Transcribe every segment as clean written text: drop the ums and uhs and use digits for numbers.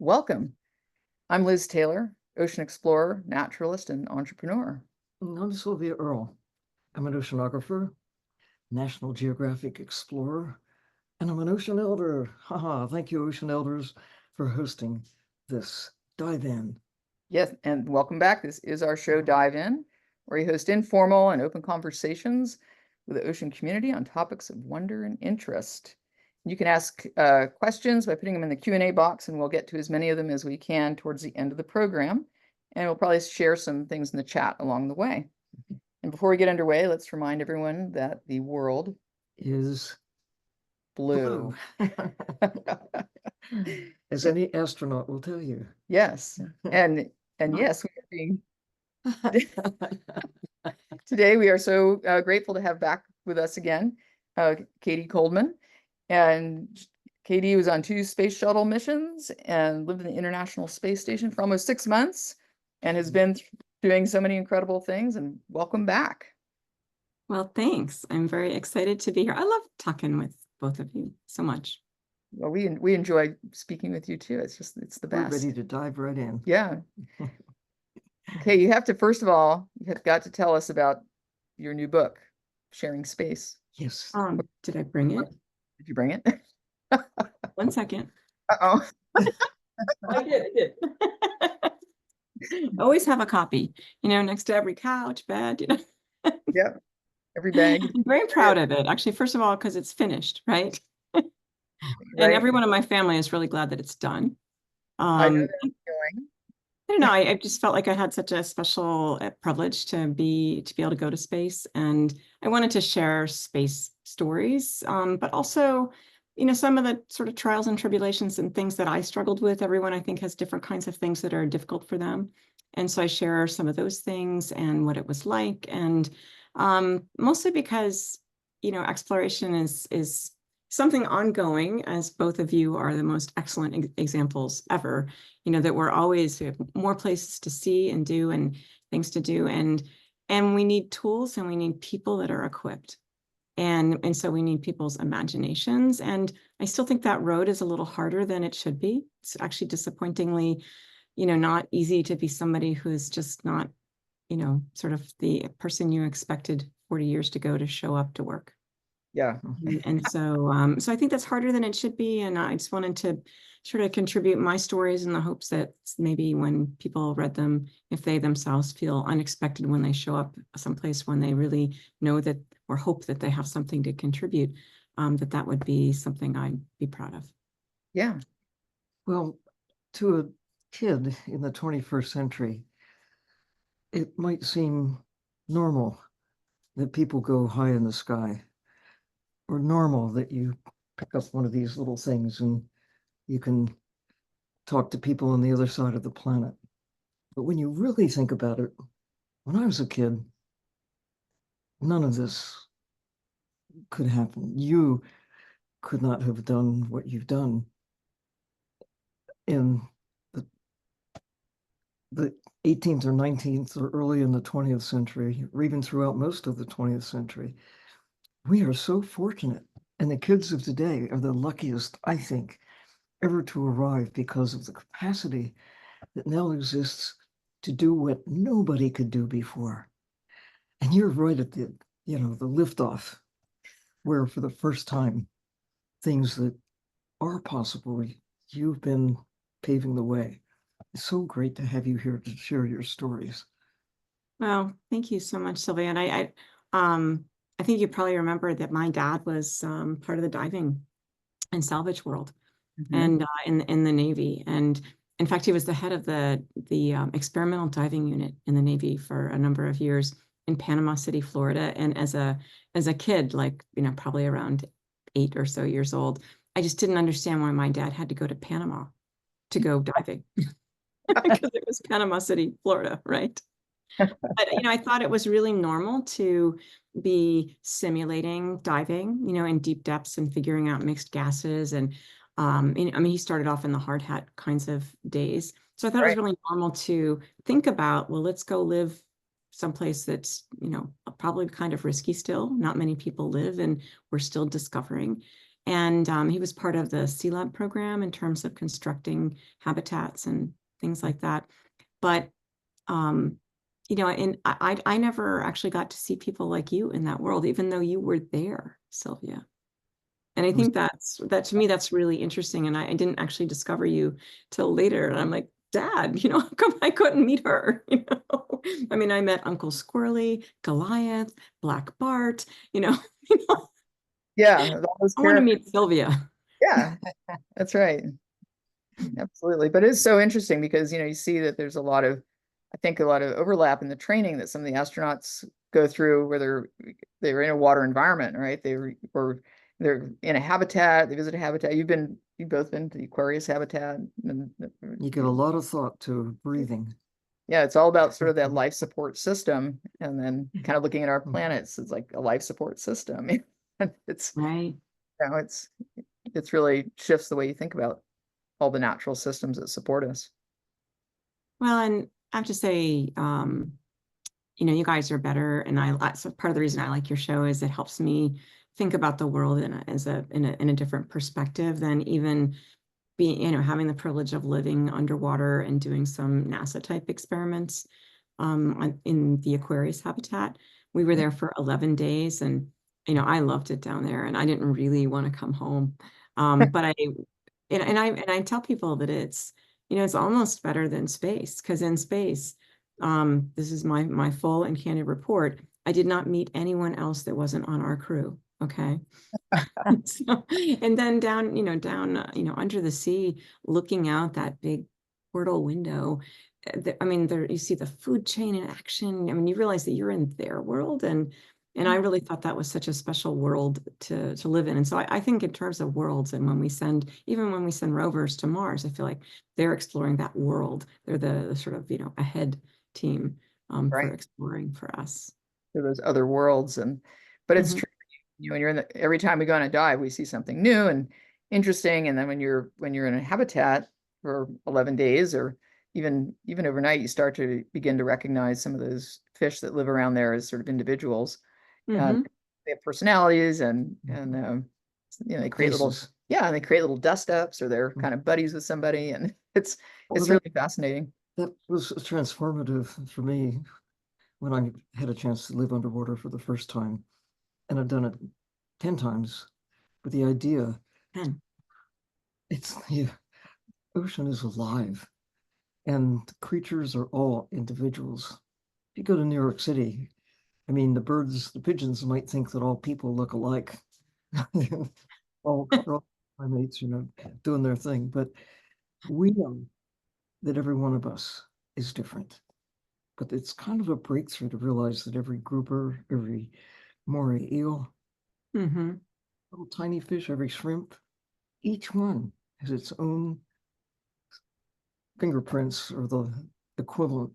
welcome. I'm Liz Taylor, ocean explorer, naturalist, and entrepreneur. And I'm Sylvia Earle. I'm an oceanographer, National Geographic explorer, and I'm an ocean elder. Haha, thank you, ocean elders, for hosting this dive in. Yes, and welcome back. This is our show, Dive In, where we host informal and open conversations with the ocean community on topics of wonder and interest. You can ask questions by putting them in the Q&A box, and we'll get to as many of them as we can towards the end of the program. And we'll probably share some things in the chat along the way. And before we get underway, let's remind everyone that the world is blue. As any astronaut will tell you. Yes, and yes, we are being today. We are so grateful to have back with us again, Cady Coleman, and Cady was on 2 space shuttle missions and lived in the International Space Station for almost 6 months, and has been doing so many incredible things. And welcome back. Well, thanks. I'm very excited to be here. I love talking with both of you so much. Well, we enjoy speaking with you too. It's the best. We're ready to dive right in. Yeah. Okay, you have to, first of all, you have got to tell us about your new book, Sharing Space. Yes. Did I bring it? Did you bring it? 1 second. Uh-oh. I did. Always have a copy, next to every couch, bed, Yep. Every bag. I'm very proud of it, actually, first of all, because it's finished, right? Right. And everyone in my family is really glad that it's done. I know that feeling. I don't know. I just felt like I had such a special privilege to be able to go to space, and I wanted to share space stories, but also, some of the sort of trials and tribulations and things that I struggled with. Everyone, I think, has different kinds of things that are difficult for them, and so I share some of those things and what it was like, and mostly because exploration is something ongoing, as both of you are the most excellent examples ever, that we have more places to see and do and things to do. And we need tools, and we need people that are equipped. And so we need people's imaginations. And I still think that road is a little harder than it should be. It's actually disappointingly, not easy to be somebody who is just not, sort of the person you expected 40 years ago to show up to work. Yeah. And so, so I think that's harder than it should be. And I just wanted to sort of contribute my stories in the hopes that maybe when people read them, if they themselves feel unexpected when they show up someplace, when they really know that or hope that they have something to contribute, that would be something I'd be proud of. Yeah. Well, to a kid in the 21st century, it might seem normal that people go high in the sky, or normal that you pick up one of these little things and you can talk to people on the other side of the planet. But when you really think about it, when I was a kid, none of this could happen. You could not have done what you've done in the 18th or 19th or early in the 20th century, or even throughout most of the 20th century. We are so fortunate. And the kids of today are the luckiest, I think, ever to arrive, because of the capacity that now exists to do what nobody could do before. And you're right at the liftoff, where for the first time, things that are possible, you've been paving the way. It's so great to have you here to share your stories. Well, thank you so much, Sylvia. And I think you probably remember that my dad was part of the diving and salvage world, and in the Navy. And in fact, he was the head of the experimental diving unit in the Navy for a number of years in Panama City, Florida. And as a kid, like, probably around 8 or so years old, I just didn't understand why my dad had to go to Panama to go diving, because it was Panama City, Florida, right? But I thought it was really normal to be simulating diving, in deep depths and figuring out mixed gases. And he started off in the hard hat kinds of days. So I thought it was really normal to think about, well, let's go live someplace that's, probably kind of risky still. Not many people live, and we're still discovering. And he was part of the Sea Lab program in terms of constructing habitats and things like that. But, you know, and I never actually got to see people like you in that world, even though you were there, Sylvia. And I think that to me, that's really interesting. And I didn't actually discover you till later. And I'm like, Dad, you know, how come I couldn't meet her? You know, I mean, I met Uncle Squirrely, Goliath, Black Bart, you know, Yeah, all those I want to characters. meet Sylvia. Yeah, that's right. Absolutely. But it's so interesting because, you know, you see that there's I think a lot of overlap in the training that some of the astronauts go through where they're in a water environment, right? They're in a habitat, they visit a habitat. You've both been to the Aquarius habitat. You give a lot of thought to breathing. Yeah, it's all about sort of that life support system. And then kind of looking at our planets, it's like a life support system. It's, Right. you know, it's really shifts the way you think about all the natural systems that support us. Well, and I have to say, you know, you guys are better. And so part of the reason I like your show is it helps me think about the world in a different perspective than even being, you know, having the privilege of living underwater and doing some NASA type experiments in the Aquarius habitat. We were there for 11 days and, you know, I loved it down there and I didn't really want to come home. But I tell people that it's, you know, it's almost better than space because in space, this is my full and candid report. I did not meet anyone else that wasn't on our crew. Okay. So, and then down, you know, under the sea, looking out that big portal window, I mean, there you see the food chain in action. I mean, you realize that you're in their world, and I really thought that was such a special world to live in. And so I think in terms of worlds, and even when we send rovers to Mars, I feel like they're exploring that world. They're the sort of, you know, ahead team for Right. exploring for us. To those other worlds. But it's Mhm. true, you know, when you're every time we go on a dive, we see something new and interesting. And then when you're in a habitat for 11 days or even overnight, you start to begin to recognize some of those fish that live around there as sort of individuals. Mhm. They have personalities and you know, Faces. they create little dust ups or they're kind of buddies with somebody. And it's Well, really fascinating. that was transformative for me when I had a chance to live underwater for the first time. And I've done it 10 times. But the idea, And the ocean is alive and the creatures are all individuals. If you go to New York City, I mean, the pigeons might think that all people look alike. all primates, you know, doing their thing. But we know that every one of us is different. But it's kind of a breakthrough to realize that every grouper, every moray eel, mhm. little tiny fish, every shrimp, each one has its own fingerprints or the equivalent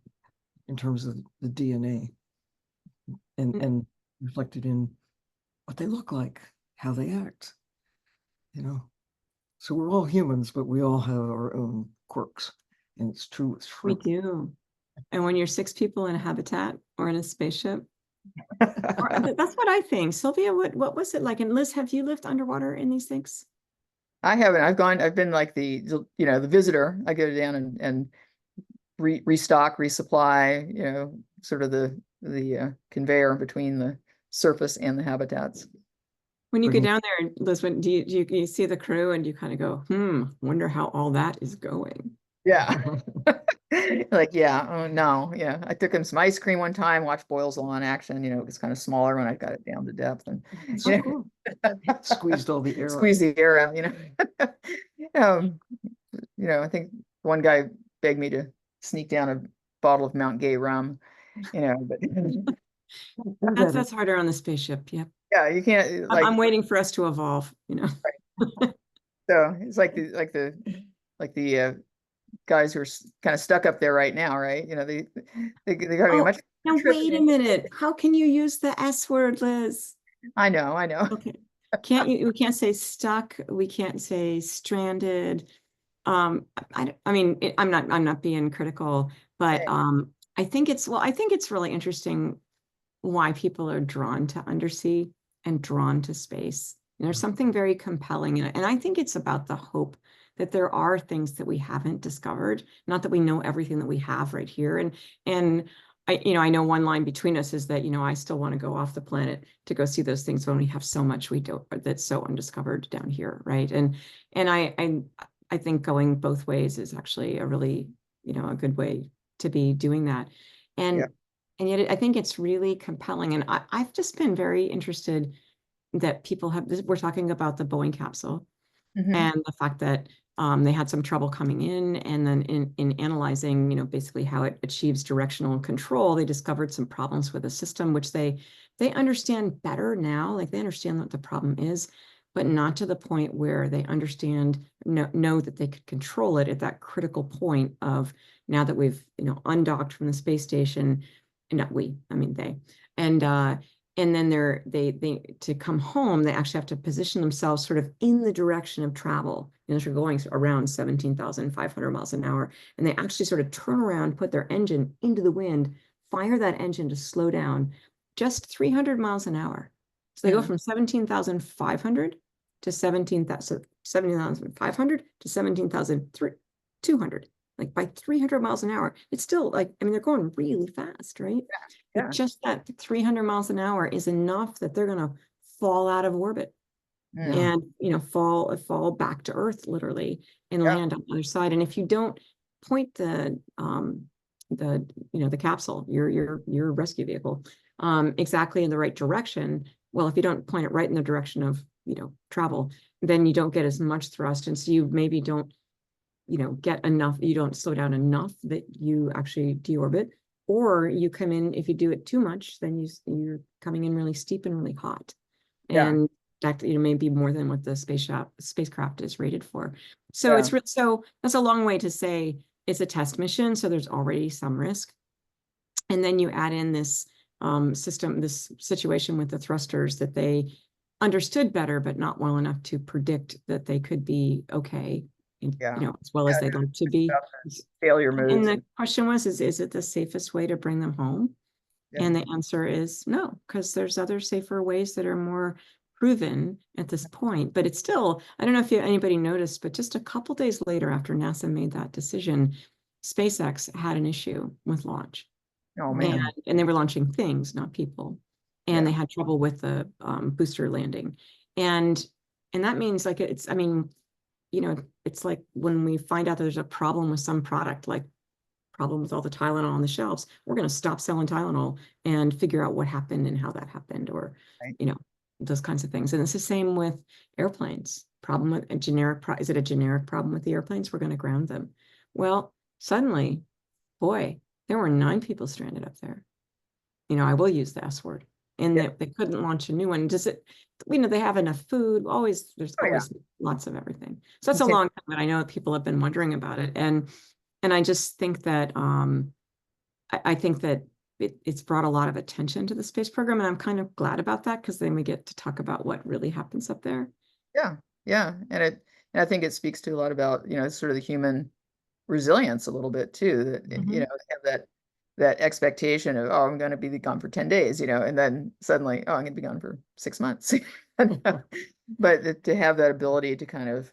in terms of the DNA and reflected in what they look like, how they act, you know. So we're all humans, but we all have our own quirks. And it's true with We shrimp. do. And when you're 6 people in a habitat or in a spaceship, that's what I think. Sylvia, what was it like? And Liz, have you lived underwater in these things? I haven't. I've been like you know, the visitor. I go down and restock, resupply, you know, sort of the conveyor between the surface and the habitats. When you get Bringing down there, Liz, do you see the crew and you kind of go, wonder how all that is going? Yeah. Like, yeah, oh no, yeah. I took him some ice cream one time, watched Boyle's Law in action, you know, it was kind of smaller when I got it down to depth and so you cool. know, Squeezed all the air out. squeeze the air out, you know. You know, I think one guy begged me to sneak down a bottle of Mount Gay rum, you know, but That's harder on the spaceship. Yep. yeah, you can't I'm waiting for us to evolve, you know. so it's like the guys who are kind of stuck up there right now, right? You know, they're having a Oh, much now wait a minute. How can you use the S word, Liz? I know. Okay. We can't say stuck. We can't say stranded. I mean, I'm not being critical, but I think it's really interesting why people are drawn to undersea and drawn to space. And there's something very compelling in it. And I think it's about the hope that there are things that we haven't discovered, not that we know everything that we have right here. And I know one line between us is that, I still want to go off the planet to go see those things when we have so much we don't, that's so undiscovered down here, right? And I think going both ways is actually a really, a good way to be doing that. And yet I think it's really compelling. And I've just been very interested that people have this. We're talking about the Boeing capsule and the fact that they had some trouble coming in, and then in analyzing, basically how it achieves directional control, they discovered some problems with the system, which they understand better now. Like they understand what the problem is, but not to the point where they know that they could control it at that critical point of now that we've, undocked from the space station, and not we, I mean they, and then they to come home, they actually have to position themselves sort of in the direction of travel. They're going around 17,500 miles an hour, and they actually sort of turn around, put their engine into the wind, fire that engine to slow down just 300 miles an hour. So they go from 17,500 to 17,500 to 17,200. Like by 300 miles an hour, it's still like, they're going really fast, right? Yeah. But just that 300 miles an hour is enough that they're going to fall out of orbit and, fall back to Earth literally and land on the other side. And if you don't point the capsule, your rescue vehicle, exactly in the right direction, well, if you don't point it right in the direction of, travel, then you don't get as much thrust. And so you maybe don't, get enough, you don't slow down enough that you actually deorbit, or you come in, if you do it too much, then you're coming in really steep and really hot. And that, maybe more than what the spacecraft is rated for. So it's so that's a long way to say it's a test mission. So there's already some risk. And then you add in this this situation with the thrusters that they understood better, but not well enough to predict that they could be okay. As well as they'd like to be. Failure modes. And the question was, is it the safest way to bring them home? And the answer is no, because there's other safer ways that are more proven at this point. But it's still, I don't know if anybody noticed, but just a couple days later after NASA made that decision, SpaceX had an issue with launch. Oh man. And they were launching things, not people. And they had trouble with the booster landing. And that means like it's like when we find out there's a problem with some product, like problem with all the Tylenol on the shelves, we're going to stop selling Tylenol and figure out what happened and how that happened, or, those kinds of things. And it's the same with airplanes. Problem with is it a generic problem with the airplanes? We're going to ground them. Well, suddenly, boy, there were 9 people stranded up there. I will use the S word. And they couldn't launch a new one. Does it, they have enough food. There's always lots of everything. So that's a long time, but I know people have been wondering about it. And I just think that, I think that it's brought a lot of attention to the space program. And I'm kind of glad about that, because then we get to talk about what really happens up there. Yeah. And I think it speaks to a lot about, sort of the human resilience a little bit too, that, have that expectation of, oh, I'm going to be gone for 10 days, and then suddenly, oh, I'm going to be gone for 6 months. But to have that ability to kind of,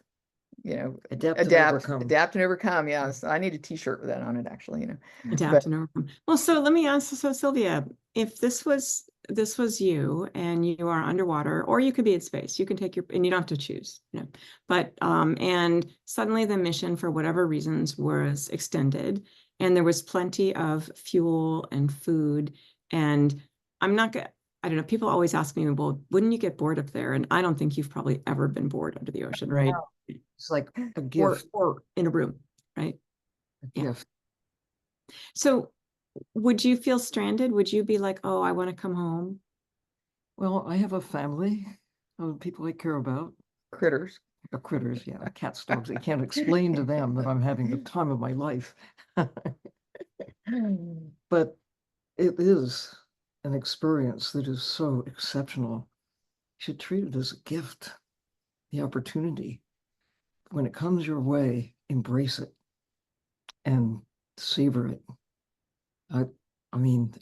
adapt and overcome. Yes. I need a t-shirt with that on it, actually, Adapt and overcome. Well, so let me ask, so Sylvia, if this was you and you are underwater, or you could be in space, you can take and you don't have to choose, but, and suddenly the mission for whatever reasons was extended, and there was plenty of fuel and food, and I don't know, people always ask me, well, wouldn't you get bored up there? And I don't think you've probably ever been bored under the ocean, right? It's like a gift. Or in a room, right? A gift. So would you feel stranded? Would you be like, oh, I want to come home? Well, I have a family of people I care about. Critters. Critters, yeah. Cats, dogs. I can't explain to them that I'm having the time of my life. But it is an experience that is so exceptional. You should treat it as a gift, the opportunity. When it comes your way, embrace it and savor it. I mean,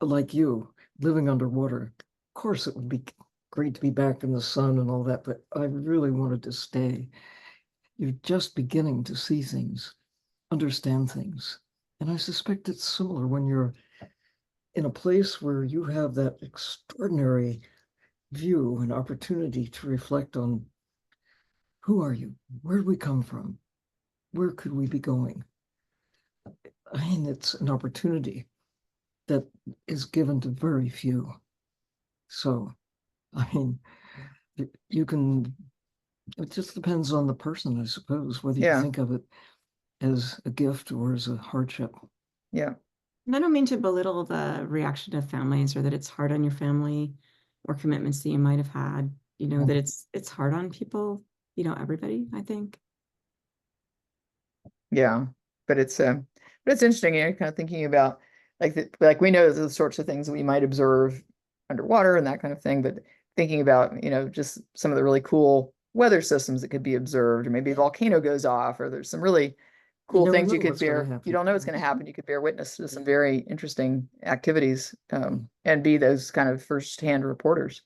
like you, living underwater, of course it would be great to be back in the sun and all that, but I really wanted to stay. You're just beginning to see things, understand things. And I suspect it's similar when you're in a place where you have that extraordinary view and opportunity to reflect on who are you? Where did we come from? Where could we be going? I mean, it's an opportunity that is given to very few. So, I mean, you can, it just depends on the person, I suppose, whether you Yeah. think of it as a gift or as a hardship. Yeah. And I don't mean to belittle the reaction of families or that it's hard on your family or commitments that you might have had, you know, that it's hard on people, you know, everybody, I think. Yeah. But it's interesting, you know, kind of thinking about like we know the sorts of things we might observe underwater and that kind of thing, but thinking about, you know, just some of the really cool weather systems that could be observed, or maybe a volcano goes off, or there's some really cool never things know you could what's gonna bear. You happen. don't know what's going to happen. You could bear witness to some very interesting activities, and be those kind of firsthand reporters.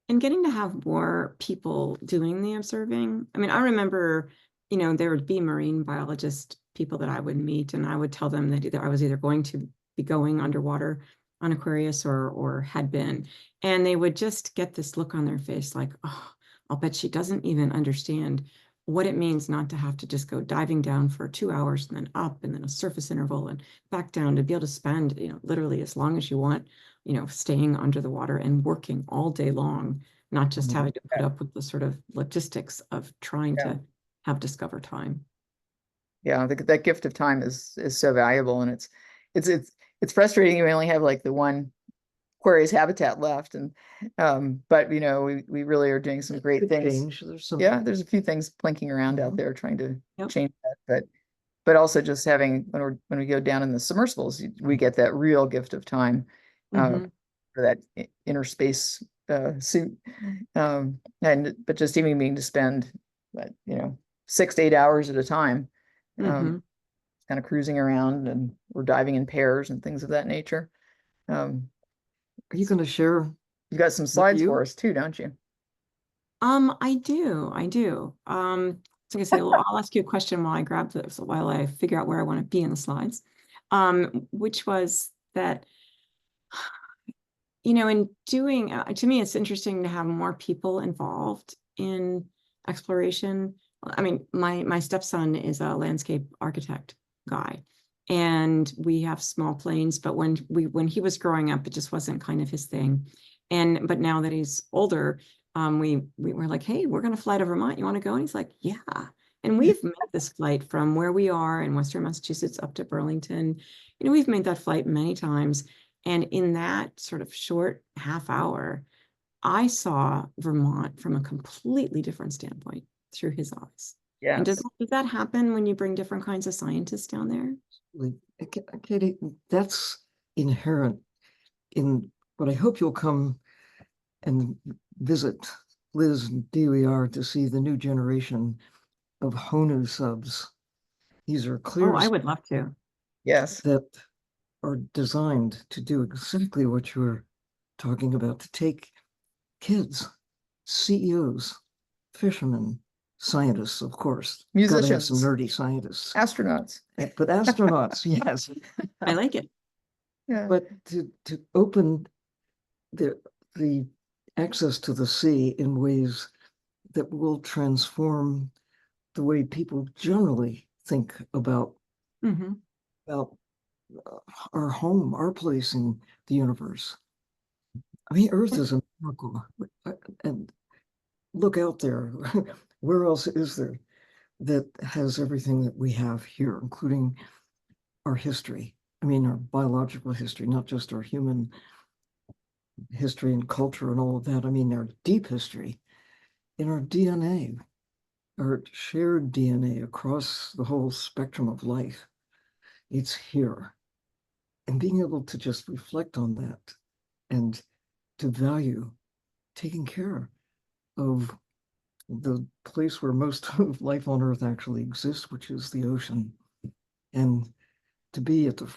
And getting to have more people doing the observing. I mean, I remember, you know, there would be marine biologist people that I would meet, and I would tell them that I was either going to be going underwater on Aquarius or had been. And they would just get this look on their face like, oh, I'll bet she doesn't even understand what it means not to have to just go diving down for 2 hours and then up and then a surface interval and back down, to be able to spend, you know, literally as long as you want, you know, staying under the water and working all day long, not just having to put up with the sort of logistics of trying Yeah. to have discover time. Yeah, that gift of time is so valuable, and it's frustrating. You only have like the one Aquarius habitat left, and but you know, we really are doing some great things. Change. There's some, Yeah, there's a few things plinking around out Mhm. there trying to Yep. change that, but also just having when we go down in the submersibles, we get that real gift of time, Mhm. for that inner space suit, and but just even being to spend, you know, 6 to 8 hours at a time, Mhm. kind of cruising around, and we're diving in pairs and things of that nature. Um, Are you going to share you got some with slides you? for us too, don't you? I do. So like I say, well, I'll ask you a question while I grab this, while I figure out where I want to be in the slides. Which was that, you know, in doing, to me, it's interesting to have more people involved in exploration. I mean, my stepson is a landscape architect guy, and we have small planes, but when he was growing up, it just wasn't kind of his thing. But now that he's older, we were like, hey, we're gonna fly to Vermont. You want to go? And he's like, yeah. And we've made this flight from where we are in Western Massachusetts up to Burlington. You know, we've made that flight many times. And in that sort of short half hour, I saw Vermont from a completely different standpoint through his eyes. And Yes. does that happen when you bring different kinds of scientists down there? Katie, that's inherent in what I hope you'll come and visit Liz and DOER to see the new generation of HONU subs. These are Oh, clear I would love to. Yes. that are designed to do exactly what you're talking about, to take kids, CEOs, fishermen, scientists, of course. Got to have some Musicians, nerdy scientists. astronauts. But astronauts, yes. I like it. Yeah. But to open the access to the sea in ways that will transform the way people generally think about Mm-hmm. about our home, our place in the universe. I mean, Earth is a miracle, and look out there. Where else is there that has everything that we have here, including our history? I mean, our biological history, not just our human history and culture and all of that. I mean, our deep history in our DNA, our shared DNA across the whole spectrum of life. It's here. And being able to just reflect on that and to value taking care of the place where most of life on Earth actually exists, which is the ocean, and to be at the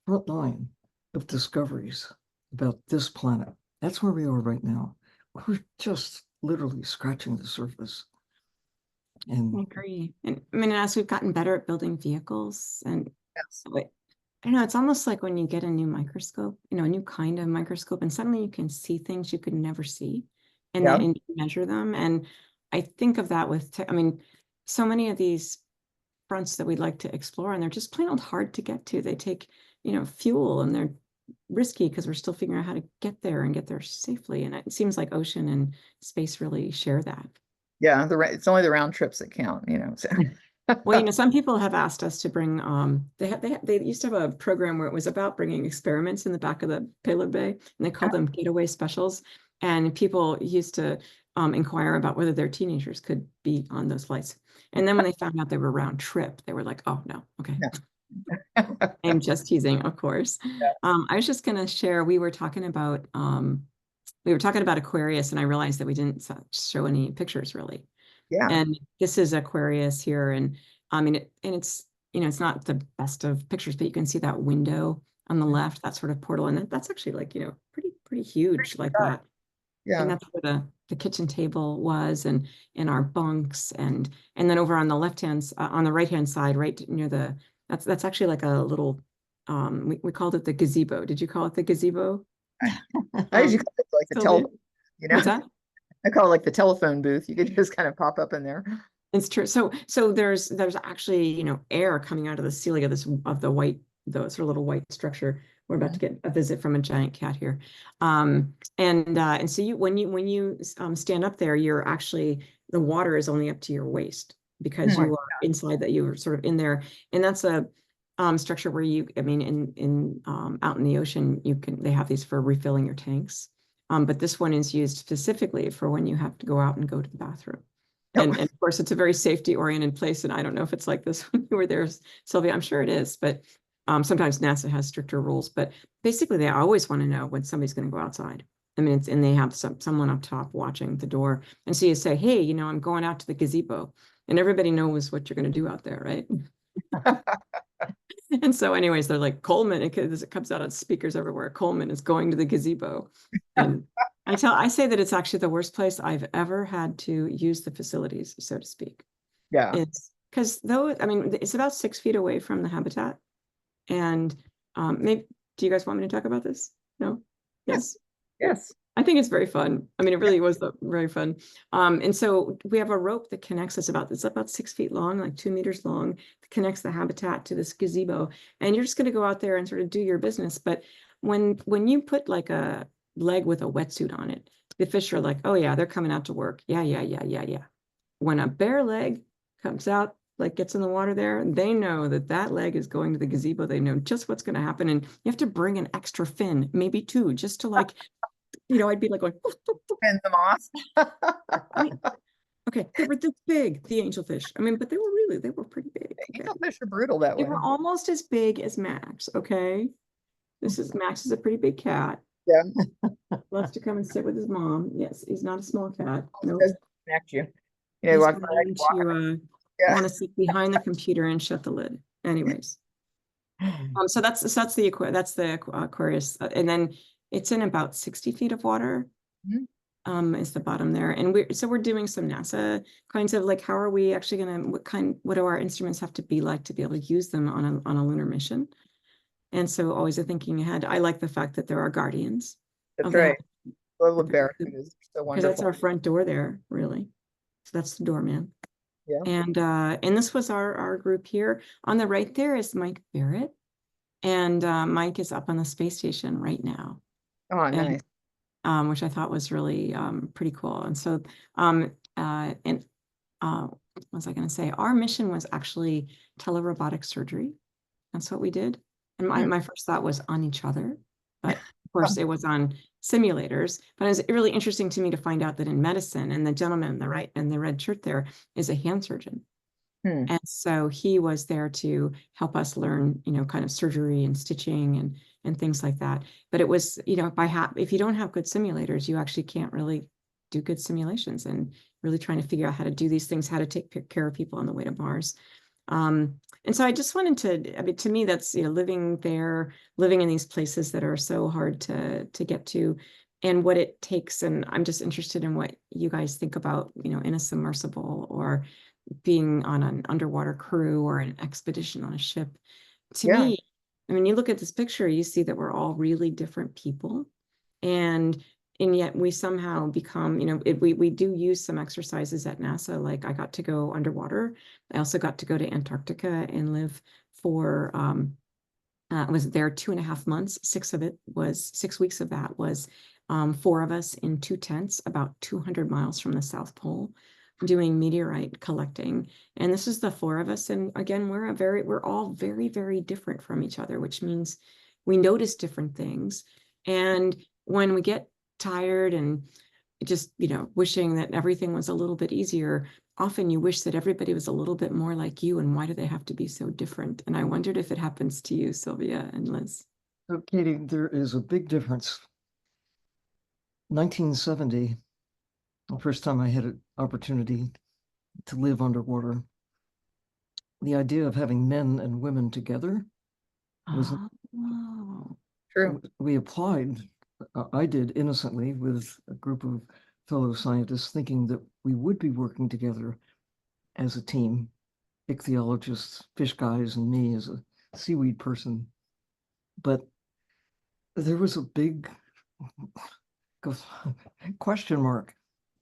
front line of discoveries about this planet. That's where we are right now. we're just literally scratching the surface. And I agree. And I mean, as we've gotten better at building vehicles and Yes. I don't know, it's almost like when you get a new microscope, a new kind of microscope, and suddenly you can see things you could never see and Yeah. then measure them. And I think of that with, I mean, so many of these fronts that we'd like to explore, and they're just plain old hard to get to. They take, fuel, and they're risky because we're still figuring out how to get there and get there safely. And it seems like ocean and space really share that. Yeah, it's only the round trips that count, so. Well, some people have asked us to bring, they used to have a program where it was about bringing experiments in the back of the payload bay, and they called them getaway specials. And people used to inquire about whether their teenagers could be on those flights. And then when they found out they were round trip, they were like, oh, no, okay. I'm just teasing, of course. Yeah. I was just going to share, we were talking about Aquarius, and I realized that we didn't show any pictures really. Yeah. And this is Aquarius here, and I mean, it's it's not the best of pictures, but you can see that window on the left, that sort of portal, and that's actually like pretty huge like that. Yeah. And that's where the kitchen table was, and our bunks, and then over on the on the right hand side, right near that's actually like a little we called it the gazebo. Did you call it the gazebo? I usually call it like the Sylvia? telephone, What's that? I call it like the telephone booth. You could just kind of pop up in there. It's true. So there's actually, air coming out of the ceiling of the sort of little white structure. We're about to get a visit from a giant cat here. And so when you stand up there, you're actually, the water is only up to your waist because you are inside, that you're sort of in there. And that's a structure where in out in the ocean, they have these for refilling your tanks. But this one is used specifically for when you have to go out and go to the bathroom. And of course, it's a very safety-oriented place. And I don't know if it's like this when you were there, Sylvia. I'm sure it is, but sometimes NASA has stricter rules. But basically, they always want to know when somebody's going to go outside. I mean, and they have someone up top watching the door. And so you say, hey, I'm going out to the gazebo. And everybody knows what you're going to do out there, right? And so anyways, they're like, Coleman, it comes out on speakers everywhere. Coleman is going to the gazebo. And I say that it's actually the worst place I've ever had to use the facilities, so to speak. Yeah. It's because it's about 6 feet away from the habitat. And maybe, do you guys want me to talk about this? No? Yes. Yes. I think it's very fun. I mean, it really was very fun. And so we have a rope that connects us it's about 6 feet long, like 2 meters long, that connects the habitat to this gazebo. And you're just going to go out there and sort of do your business. But when you put like a leg with a wetsuit on it, the fish are like, oh yeah, they're coming out to work. Yeah. When a bare leg comes out, like gets in the water there, they know that leg is going to the gazebo. They know just what's going to happen. And you have to bring an extra fin, maybe 2, just to like, I'd be like going, Spin them off. okay, they were this big, the angelfish. I mean, but they were pretty big. Okay? Angelfish are brutal that They way. were almost as big as Max, okay? Max is a pretty big cat. Yeah. Loves to come and sit with his mom. Yes, he's not a small cat. No. Does connect you. He's Walk going to want to sit behind the computer and shut the lid. Anyways. So that's the Aquarius. And then it's in about 60 feet of water. Is the bottom there. And we're doing some NASA kinds of like, how are we actually what do our instruments have to be like to be able to use them on a lunar mission? And so always thinking ahead. I like the fact that there are guardians. That's right. Little barracudas are so wonderful. Because that's our front door there, really. So that's the doorman. Yeah. And this was our group here. On the right there is Mike Barrett. And Mike is up on the space station right now. Oh, nice. Which I thought was really pretty cool. And so, what was I going to say? Our mission was actually robotic surgery. That's what we did. And my first thought was on each other, but of course it was on simulators. But it was really interesting to me to find out that in medicine, and the gentleman on the right in the red shirt there is a hand surgeon. And so he was there to help us learn, kind of surgery and stitching and things like that. But it was, if you don't have good simulators, you actually can't really do good simulations, and really trying to figure out how to do these things, how to take care of people on the way to Mars. And so I just wanted to me, that's, living in these places that are so hard to get to, and what it takes. And I'm just interested in what you guys think about, in a submersible or being on an underwater crew or an expedition on a ship. To Yeah. me, I mean, you look at this picture, you see that we're all really different people. And yet we somehow become, we do use some exercises at NASA. Like I got to go underwater. I also got to go to Antarctica and live for, I was there 2.5 months. 6 weeks of that was 4 of us in 2 tents, about 200 miles from the South Pole, doing meteorite collecting. And this is the 4 of us. And again, we're all very, very different from each other, which means we notice different things. And when we get tired and just, wishing that everything was a little bit easier, often you wish that everybody was a little bit more like you, and why do they have to be so different? And I wondered if it happens to you, Sylvia and Liz. So, Cady, there is a big difference. 1970, the first time I had an opportunity to live underwater, the idea of having men and women together was Oh, True. we applied. I did innocently with a group of fellow scientists, thinking that we would be working together as a team, ichthyologists, fish guys, and me as a seaweed person. But there was a big question mark.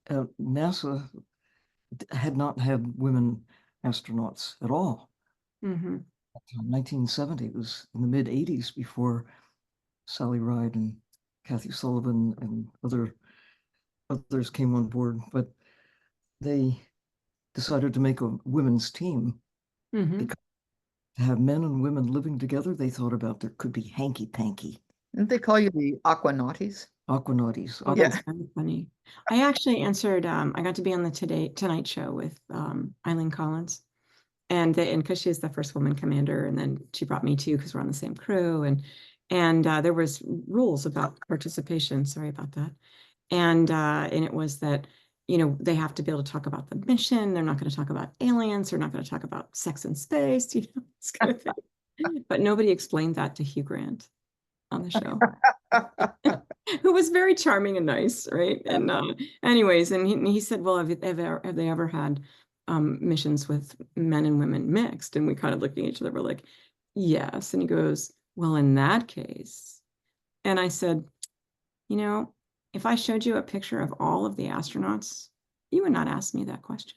NASA had not had women astronauts at all. mm-hmm. 1970, it was in the mid 80s before Sally Ride and Kathy Sullivan and others came on board, but they decided to make a women's team. Mm-hmm. Because to have men and women living together, they thought about there could be hanky-panky. Didn't they call you the Aquanauties? Aquanauties. Oh, that's very funny. I actually answered, I got to be on the Tonight Show with Eileen Collins. And because she's the first woman commander, and then she brought me too, because we're on the same crew. And there was rules about participation. Sorry about that. And it was that, they have to be able to talk about the mission. They're not going to talk about aliens. They're not going to talk about sex and space, this kind of thing. But nobody explained that to Hugh Grant on the show. Who was very charming and nice, right? And anyways, and he said, well, have they ever had missions with men and women mixed? And we kind of looked at each other, we're like, yes. And he goes, well, in that case. And I said, if I showed you a picture of all of the astronauts, you would not ask me that question.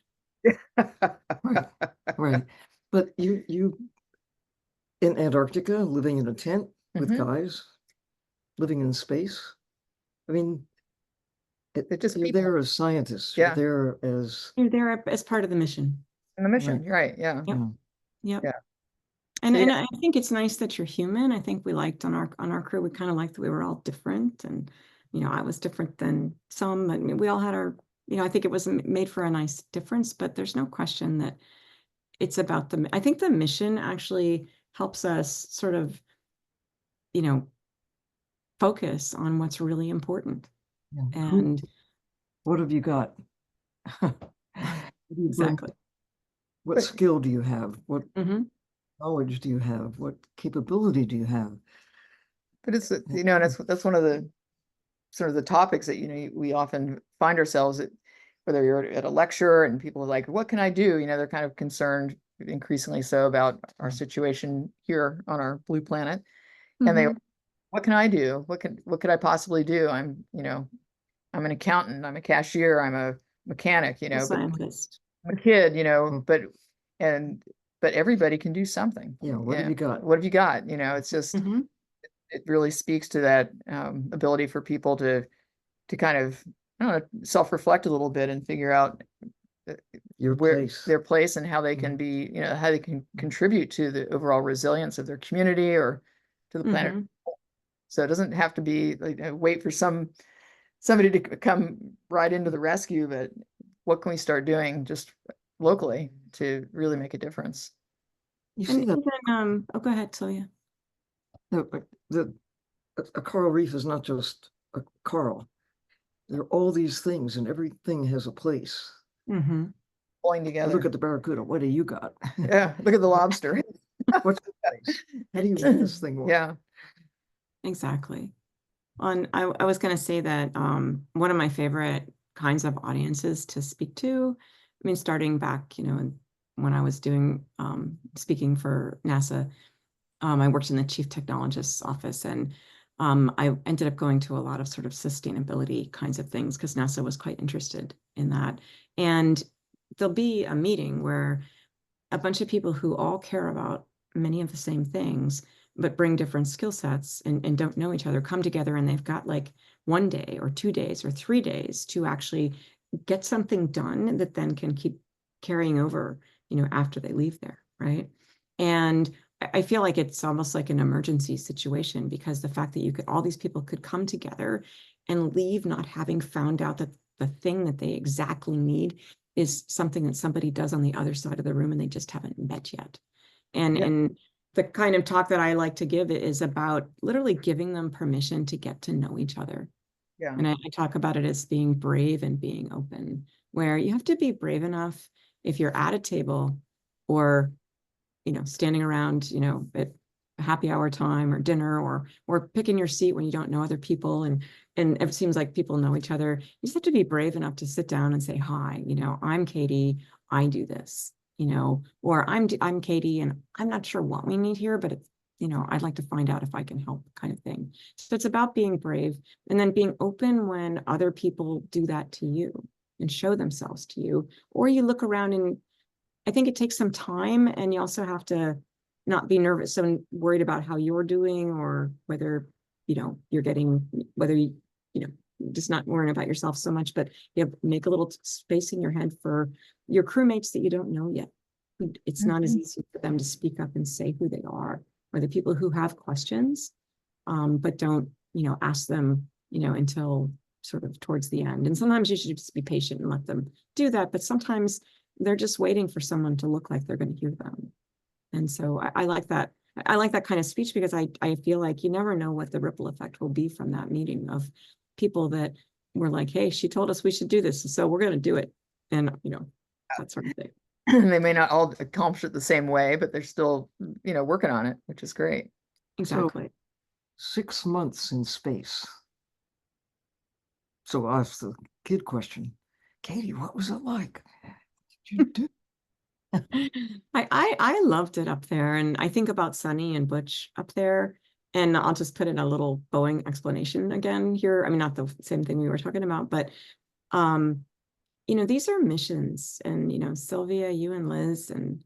Right. But you in Antarctica, living in a tent with guys, living in space. I mean, They're just you're people. there as scientists. Yeah. You're there as You're there as part of the mission. In the mission, Right. you're right. Yeah. Yep. Yeah. And So, and I think it's nice that you're human. I think we liked on our crew, we kind of liked that we were all different, and I was different than some. I mean, we all had our, I think it was made for a nice difference. But there's no question that it's about I think the mission actually helps us sort of, focus on what's really important. Yeah. And what have you got? exactly. What skill do you have? What Mm-hmm. knowledge do you have? What capability do you have? but it's that's one of the sort of the topics that we often find ourselves at, whether you're at a lecture and people are like, what can I do? They're kind of concerned, increasingly so, about our situation here on our blue planet. And they, what can I do? What could I possibly do? I'm an accountant, I'm a cashier, I'm a mechanic, A scientist. I'm a kid, but everybody can do something. Yeah. What have you got? What have you got? It's just, it really speaks to that ability for people to kind of, I don't know, self-reflect a little bit and figure out their place and how they can be, how they can contribute to the overall resilience of their community or to the planet. So it doesn't have to be like wait for somebody to come right into the rescue, but what can we start doing just locally to really make a difference? You see that? Go ahead, Sylvia. A coral reef is not just a coral. There are all these things, and everything has a place. Pulling together. Look at the barracuda. What do you got? Yeah. Look at the lobster. What's the place? How do you make this thing work? Yeah. Exactly. I was going to say that one of my favorite kinds of audiences to speak to, I mean, starting back, when I was doing speaking for NASA, I worked in the Chief Technologist's office, and I ended up going to a lot of sort of sustainability kinds of things because NASA was quite interested in that. And there'll be a meeting where a bunch of people who all care about many of the same things, but bring different skill sets and don't know each other, come together, and they've got like 1 day or 2 days or 3 days to actually get something done that then can keep carrying over, after they leave there, right? And I feel like it's almost like an emergency situation, because the fact that all these people could come together and leave not having found out that the thing that they exactly need is something that somebody does on the other side of the room and they just haven't met yet. And the kind of talk that I like to give is about literally giving them permission to get to know each other. Yeah. And I talk about it as being brave and being open, where you have to be brave enough if you're at a table or, standing around, at happy hour time or dinner, or picking your seat when you don't know other people, and it seems like people know each other. You just have to be brave enough to sit down and say, hi, I'm Cady, I do this, or I'm Cady and I'm not sure what we need here, but it's, I'd like to find out if I can help, kind of thing. So it's about being brave and then being open when other people do that to you and show themselves to you, or you look around. And I think it takes some time, and you also have to not be nervous and worried about how you're doing, or whether, you're getting, whether just not worrying about yourself so much, but you have make a little space in your head for your crewmates that you don't know yet. It's not as easy for them to speak up and say who they are, or the people who have questions, but don't, ask them, until sort of towards the end. And sometimes you should just be patient and let them do that. But sometimes they're just waiting for someone to look like they're going to hear them. And so I like that. I like that kind of speech, because I feel like you never know what the ripple effect will be from that meeting, of people that were like, hey, she told us we should do this, so we're going to do it. And, that sort of thing. They may not all accomplish it the same way, but they're still, working on it, which is great. Exactly. So, 6 months in space. So I'll ask the kid question. Cady, what was it like? What did you do? I loved it up there, and I think about Sunny and Butch up there, and I'll just put in a little Boeing explanation again here. I mean, not the same thing we were talking about, but these are missions, and Sylvia, you and Liz, and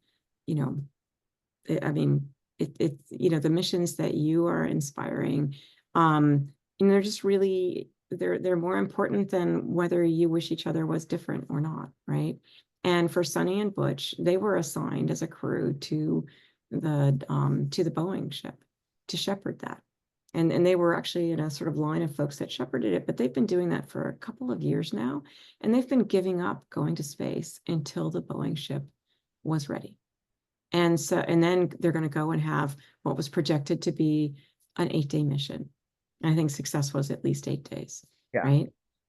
the missions that you are inspiring, they're just really, they're more important than whether you wish each other was different or not, right? And for Sunny and Butch, they were assigned as a crew to the Boeing ship to shepherd that. And they were actually in a sort of line of folks that shepherded it, but they've been doing that for a couple of years now. And they've been giving up going to space until the Boeing ship was ready. And then they're going to go and have what was projected to be an 8-day mission. And I think success was at least 8 days, right?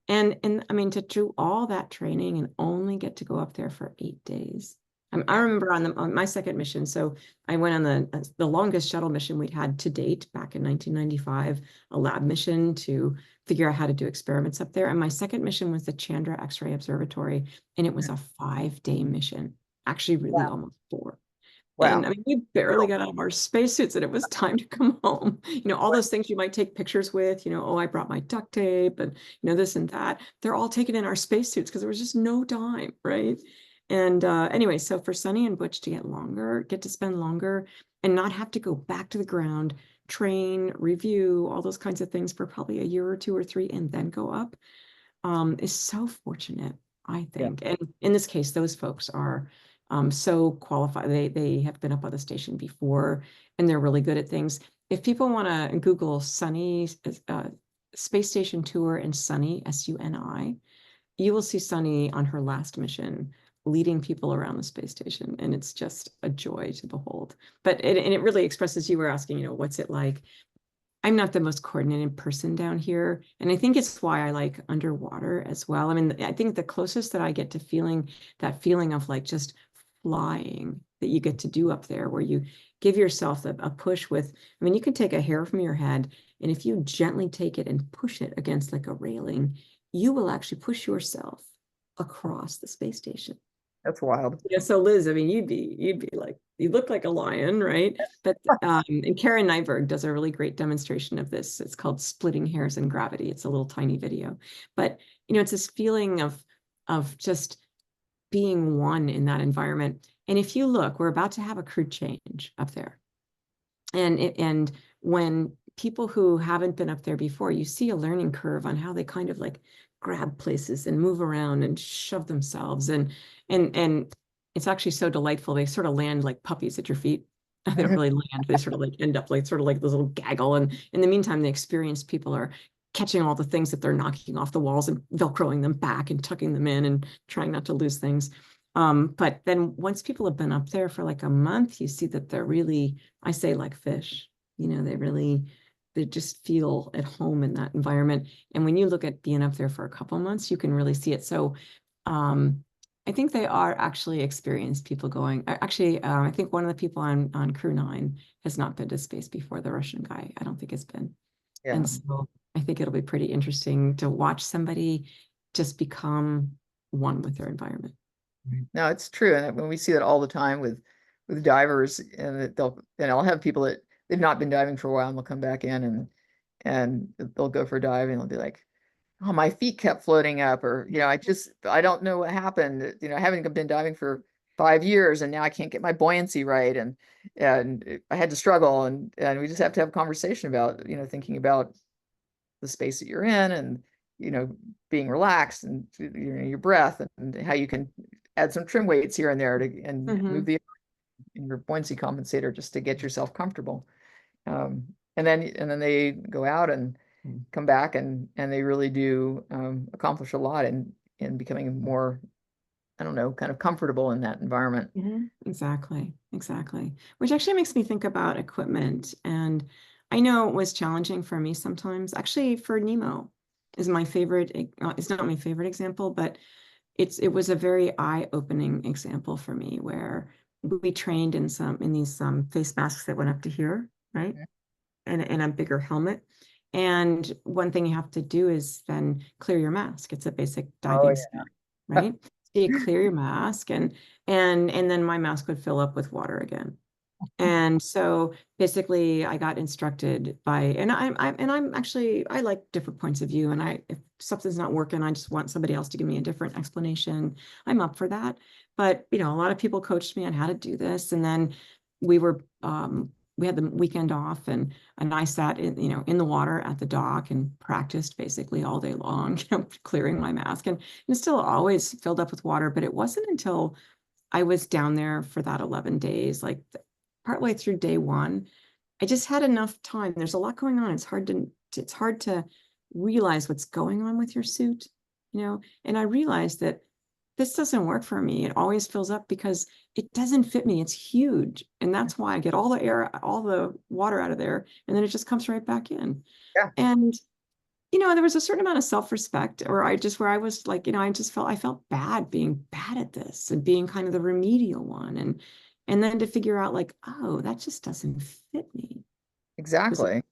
And I mean, to do all that training and only get to go up there for 8 days. I remember on my second mission, so I went on the longest shuttle mission we'd had to date back in 1995, a lab mission to figure out how to do experiments up there. And my second mission was the Chandra X-ray Observatory, and it was a 5-day mission, actually really almost 4. Wow. And I mean, we barely got out of our spacesuits and it was time to come home. All those things you might take pictures with, I brought my duct tape and, this and that. They're all taken in our spacesuits because there was just no time, right? And anyway, so for Sunny and Butch to get to spend longer and not have to go back to the ground, train, review, all those kinds of things for probably a year or 2 or 3, and then go up, is so fortunate, I think. And in this case, those folks are so qualified. They have been up on the station before, and they're really good at things. If people want to Google Sunny space station tour and Sunny, SUNI, you will see Sunny on her last mission leading people around the space station, and it's just a joy to behold. But it really expresses, you were asking, what's it like? I'm not the most coordinated person down here, and I think it's why I like underwater as well. I mean, I think the closest that I get to feeling that feeling of like just flying that you get to do up there, where you give yourself a push with, I mean, you can take a hair from your head And if you gently take it and push it against like a railing, you will actually push yourself across the space station. That's wild. Yeah, so Liz, I mean, you'd be like, you look like a lion, right? But and Karen Nyberg does a really great demonstration of this. It's called Splitting Hairs in Gravity. It's a little tiny video, but it's this feeling of just being one in that environment. And if you look, we're about to have a crew change up there, and when people who haven't been up there before, you see a learning curve on how they kind of like grab places and move around and shove themselves, and it's actually so delightful. They sort of land like puppies at your feet. They don't really land, they sort of like end up like sort of like this little gaggle. And in the meantime, the experienced people are catching all the things that they're knocking off the walls and velcroing them back and tucking them in and trying not to lose things. But then once people have been up there for like a month, you see that they're really, I say, like fish. They just feel at home in that environment. And when you look at being up there for a couple months, you can really see it. So I think they are actually experienced people going. Actually, I think one of the people on Crew 9 has not been to space before, the Russian guy. I don't think has been. Yeah. And so I think it'll be pretty interesting to watch somebody just become one with their environment. No, it's true. And when we see that all the time with divers, and I'll have people that they've not been diving for a while, and they'll come back in and they'll go for a dive, and they'll be like, oh, my feet kept floating up, or I don't know what happened. I haven't been diving for 5 years, and now I can't get my buoyancy right, and I had to struggle, and we just have to have a conversation about thinking about the space that you're in, and being relaxed, and your breath, and how you can add some trim weights here and there and move your buoyancy compensator just to get yourself comfortable. And then they go out and come back, and they really do accomplish a lot in becoming more, I don't know, kind of comfortable in that environment. Exactly. Which actually makes me think about equipment. And I know it was challenging for me sometimes. Actually, for Nemo is my favorite. It's not my favorite example, but it was a very eye-opening example for me, where we trained in these face masks that went up to here, right? And a bigger helmet. And one thing you have to do is then clear your mask. It's a basic diving skill, right? So you clear your mask, and then my mask would fill up with water again. And so basically I got instructed and I'm actually, I like different points of view, and if something's not working, I just want somebody else to give me a different explanation. I'm up for that. But a lot of people coached me on how to do this. And then we had the weekend off, and I sat in the water at the dock and practiced basically all day long, clearing my mask, and it's still always filled up with water. But it wasn't until I was down there for that 11 days, like partway through day 1, I just had enough time. There's a lot going on. It's hard to realize what's going on with your suit, and I realized that this doesn't work for me. It always fills up because it doesn't fit me. It's huge. And that's why I get all the air, all the water out of there, and then it just comes right back in. Yeah. And there was a certain amount of self-respect, where I was like, I felt bad being bad at this and being kind of the remedial one. And then to figure out like, oh, that just doesn't fit me. Exactly.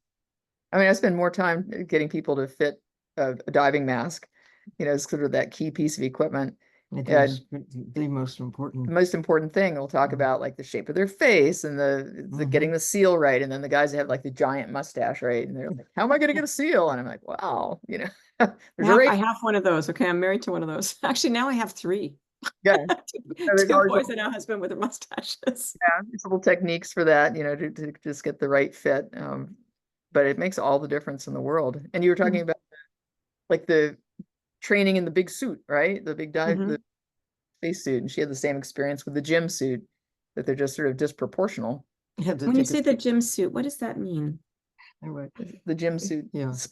I mean, I spend more time getting people to fit a diving mask, it's sort of that key piece of equipment. It is the most important. The most important thing. We'll talk about like the shape of their face, and the getting the seal right. And then the guys that have like the giant mustache, right? And they're like, how am I going to get a seal? And I'm like, wow, I have one of those. Okay, I'm married to one of those. Actually, now I have 3. Yeah. Two boys and a husband with their mustaches. Yeah, there's little techniques for that, to just get the right fit. But it makes all the difference in the world. And you were talking about like the training in the big suit, right? The big dive, the space suit, and she had the same experience with the gym suit, that they're just sort of disproportional. When you say the gym suit, what does that mean? The gym suit,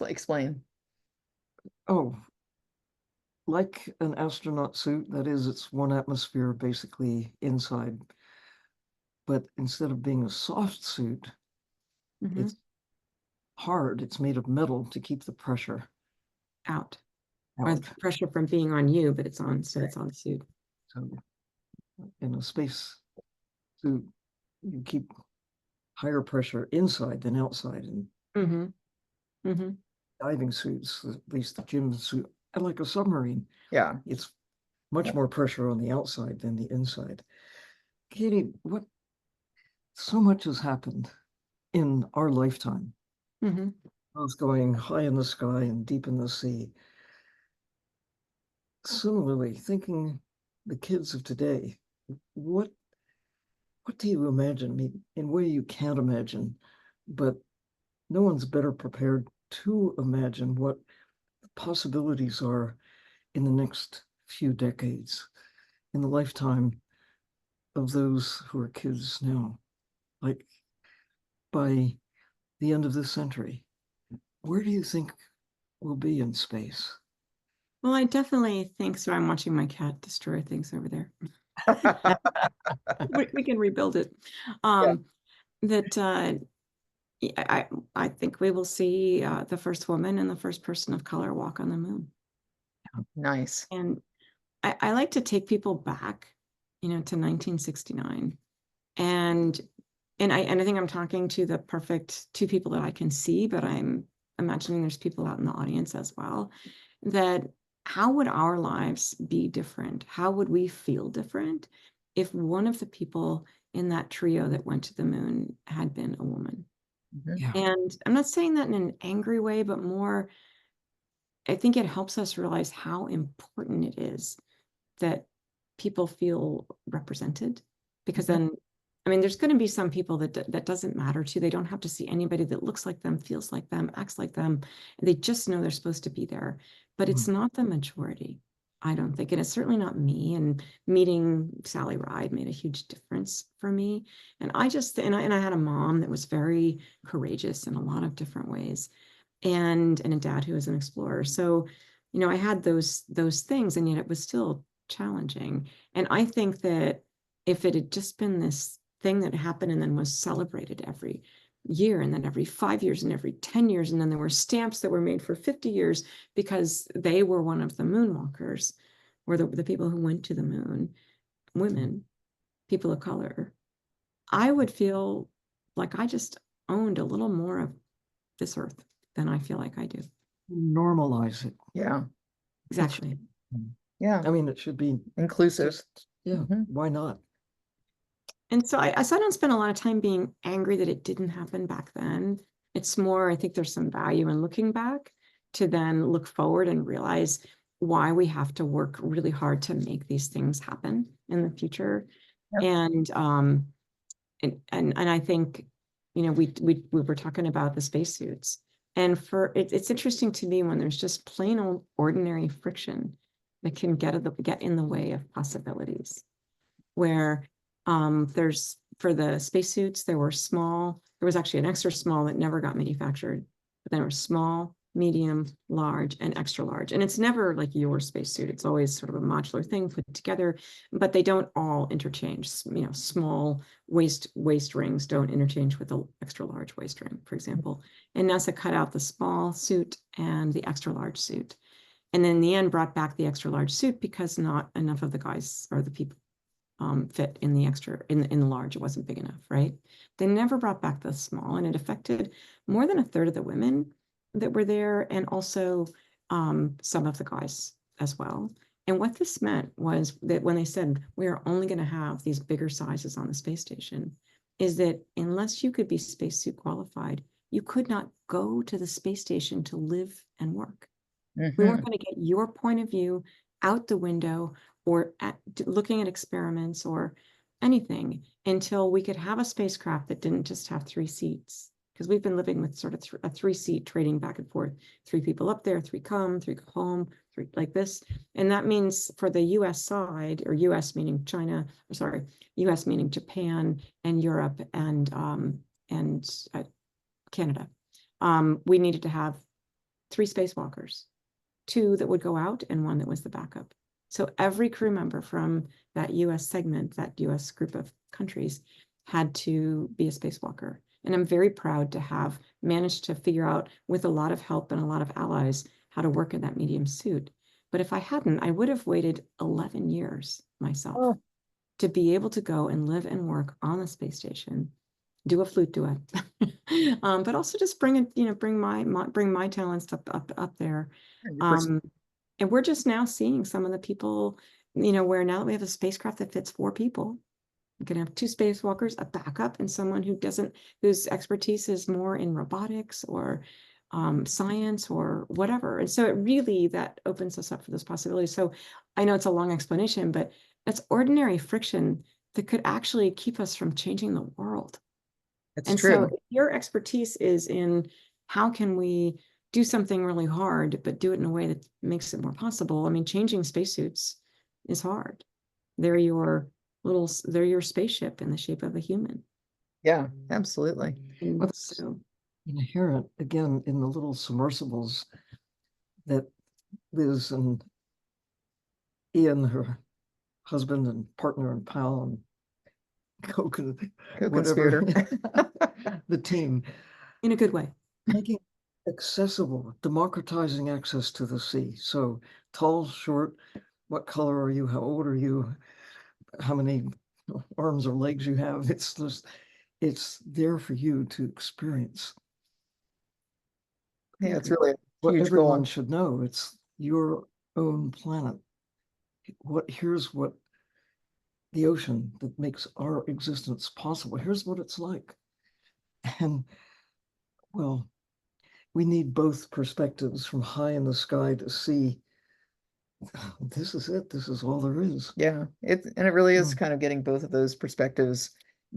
explain. Oh, like an astronaut suit, that is, it's one atmosphere basically inside. But instead of being a soft suit, it's hard. It's made of metal to keep the pressure out. Or the pressure from being on you, but it's on the suit. So in a space suit, you keep higher pressure inside than outside. And Mhm. diving suits, at least the gym suit, and like a submarine. Yeah. It's much more pressure on the outside than the inside. Katie, so much has happened in our lifetime, Mhm. both going high in the sky and deep in the sea. Similarly, thinking the kids of today, what do you imagine? I mean, in a way you can't imagine, but no one's better prepared to imagine what the possibilities are in the next few decades, in the lifetime of those who are kids now. Like by the end of this century, where do you think we'll be in space? Well, I definitely think so. I'm watching my cat destroy things over there. We can rebuild it. That I think we will see the first woman and the first person of color walk on the moon. Nice. And I like to take people back, to 1969. And I think I'm talking to the perfect two people that I can see, but I'm imagining there's people out in the audience as well. That how would our lives be different? How would we feel different if one of the people in that trio that went to the moon had been a woman? Mhm. Yeah. And I'm not saying that in an angry way, but more, I think it helps us realize how important it is that people feel represented, because Mhm. then, I mean, there's going to be some people that doesn't matter to. They don't have to see anybody that looks like them, feels like them, acts like them. And they just know they're supposed to be there. But it's not the majority, I don't think. And it's certainly not me. And meeting Sally Ride made a huge difference for me. And I had a mom that was very courageous in a lot of different ways, and a dad who was an explorer. So, I had those things, and yet it was still challenging. And I think that if it had just been this thing that happened and then was celebrated every year, and then every 5 years, and every 10 years, and then there were stamps that were made for 50 years because they were one of the moonwalkers, or the people who went to the moon, women, people of color, I would feel like I just owned a little more of this earth than I feel like I do. Normalize it. Yeah. Exactly. Yeah. I mean, it should be Inclusive. just, yeah, Mhm. why not? And so I don't spend a lot of time being angry that it didn't happen back then. It's more, I think there's some value in looking back to then look forward and realize why we have to work really hard to make these things happen in the future. Yep. And I think, we were talking about the spacesuits, and it's interesting to me when there's just plain old ordinary friction that can get in the way of possibilities. Where there's for the spacesuits, there was actually an extra small that never got manufactured, but then there was small, medium, large, and extra large. And it's never like your spacesuit. It's always sort of a modular thing put together, but they don't all interchange. Small waist rings don't interchange with the extra large waist ring, for example. And NASA cut out the small suit and the extra large suit. And then in the end brought back the extra large suit because not enough of the guys or the people fit in the extra in the large. It wasn't big enough, right? They never brought back the small, and it affected more than a third of the women that were there, and also some of the guys as well. And what this meant was that when they said we are only going to have these bigger sizes on the space station, is that unless you could be spacesuit qualified, you could not go to the space station to live and work. We weren't Mhm. going to get your point of view out the window, or looking at experiments or anything, until we could have a spacecraft that didn't just have 3 seats. Because we've been living with sort of a 3-seat trading back and forth. 3 people up there, 3 come, 3 go home, 3 like this. And that means for the US side, or US meaning China, or sorry, US meaning Japan and Europe and Canada, we needed to have 3 spacewalkers, 2 that would go out and 1 that was the backup. So every crew member from that US segment, that US group of countries, had to be a spacewalker. And I'm very proud to have managed to figure out, with a lot of help and a lot of allies, how to work in that medium suit. But if I hadn't, I would have waited 11 years myself Oh. to be able to go and live and work on the space station do a flute duet, but also just bring it, bring my talents up there. 100%. And we're just now seeing some of the people, where now that we have a spacecraft that fits 4 people, you can have 2 spacewalkers, a backup, and someone whose expertise is more in robotics or science or whatever. And so that opens us up for this possibility. So I know it's a long explanation, but it's ordinary friction that could actually keep us from changing the world. It's And true. so if your expertise is in how can we do something really hard, but do it in a way that makes it more possible. I mean, changing spacesuits is hard. They're your spaceship in the shape of a human. Yeah, absolutely. And Well, so inherent, again, in the little submersibles that Liz and Ian, her husband and partner and pal and whatever, the team, in a good way. making accessible, democratizing access to the sea. So tall, short, what color are you? How old are you? How many arms or legs you have? It's there for you to experience. Yeah, it's really a What huge everyone goal. should know, it's your own planet. Here's what the ocean that makes our existence possible. Here's what it's like. And well, we need both perspectives from high in the sky to see this is it. This is all there is. Yeah, and it really is kind of getting both of those perspectives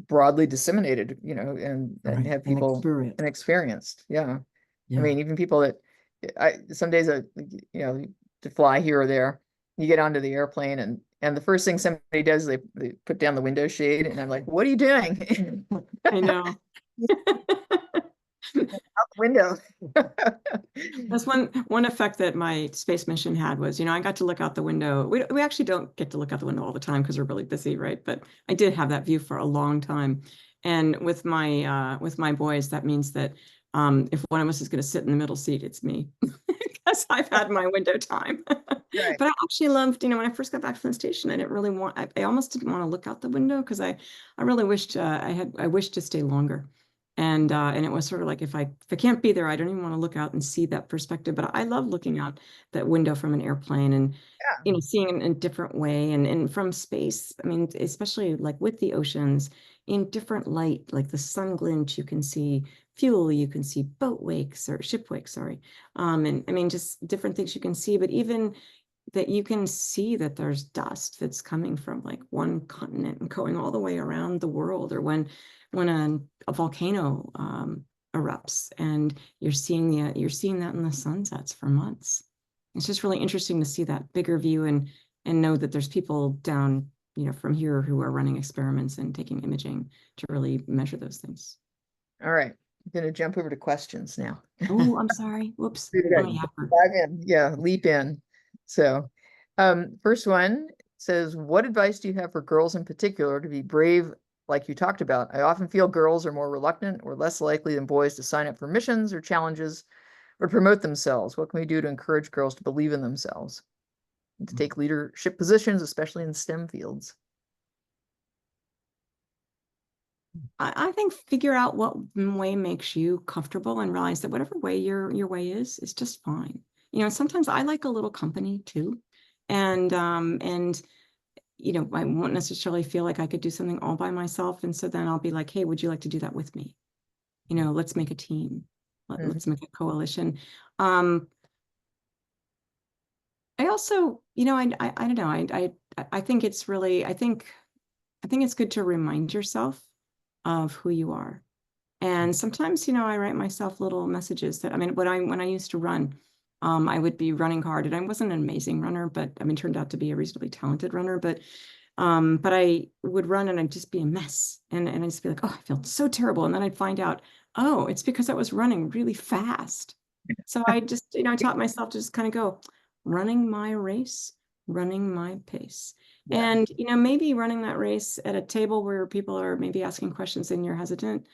broadly disseminated, and Right, have and people experience. and experienced. Yeah. Yeah. I mean, even people that some days to fly here or there, you get onto the airplane and the first thing somebody does, they put down the window shade, and I'm like, what are you doing? I know. Out the window. That's one effect that my space mission had was, I got to look out the window. We actually don't get to look out the window all the time because we're really busy, right? But I did have that view for a long time. And with my boys, that means that if one of us is going to sit in the middle seat, it's me because I've had my window time. Right. But I actually loved, when I first got back from the station, I didn't really I almost didn't want to look out the window because I really wished I wished to stay longer. And it was sort of like if I can't be there, I don't even want to look out and see that perspective. But I love looking out that window from an airplane and seeing in a different way and from space. I mean, especially like with the oceans in different light, like the sun glint, you can see fuel, you can see boat wakes or ship wakes, sorry. And I mean, just different things you can see, but even that you can see that there's dust that's coming from like one continent and going all the way around the world, or when a volcano erupts and you're seeing that in the sunsets for months. It's just really interesting to see that bigger view and know that there's people down, from here who are running experiments and taking imaging to really measure those things. All right. I'm going to jump over to questions now. Oh, I'm sorry. Whoops. Dive in. Yeah, leap in. So, first one says, what advice do you have for girls in particular to be brave, like you talked about? I often feel girls are more reluctant or less likely than boys to sign up for missions or challenges or promote themselves. What can we do to encourage girls to believe in themselves and to take leadership positions, especially in STEM fields? I think figure out what way makes you comfortable and realize that whatever way your way is just fine. Sometimes I like a little company too. And I won't necessarily feel like I could do something all by myself. And so then I'll be like, hey, would you like to do that with me? Let's make a team. Let's make a coalition. I also, I don't know. I think it's really, I think it's good to remind yourself of who you are. And sometimes, I write myself little messages that, when I used to run, I would be running hard, and I wasn't an amazing runner, but turned out to be a reasonably talented runner, but I would run and I'd just be a mess. And I'd just be like, oh, I felt so terrible. And then I'd find out, oh, it's because I was running really fast. So I just, I taught myself to just kind of go, running my race, running my pace. Yeah. And, maybe running that race at a table where people are maybe asking questions and you're hesitant,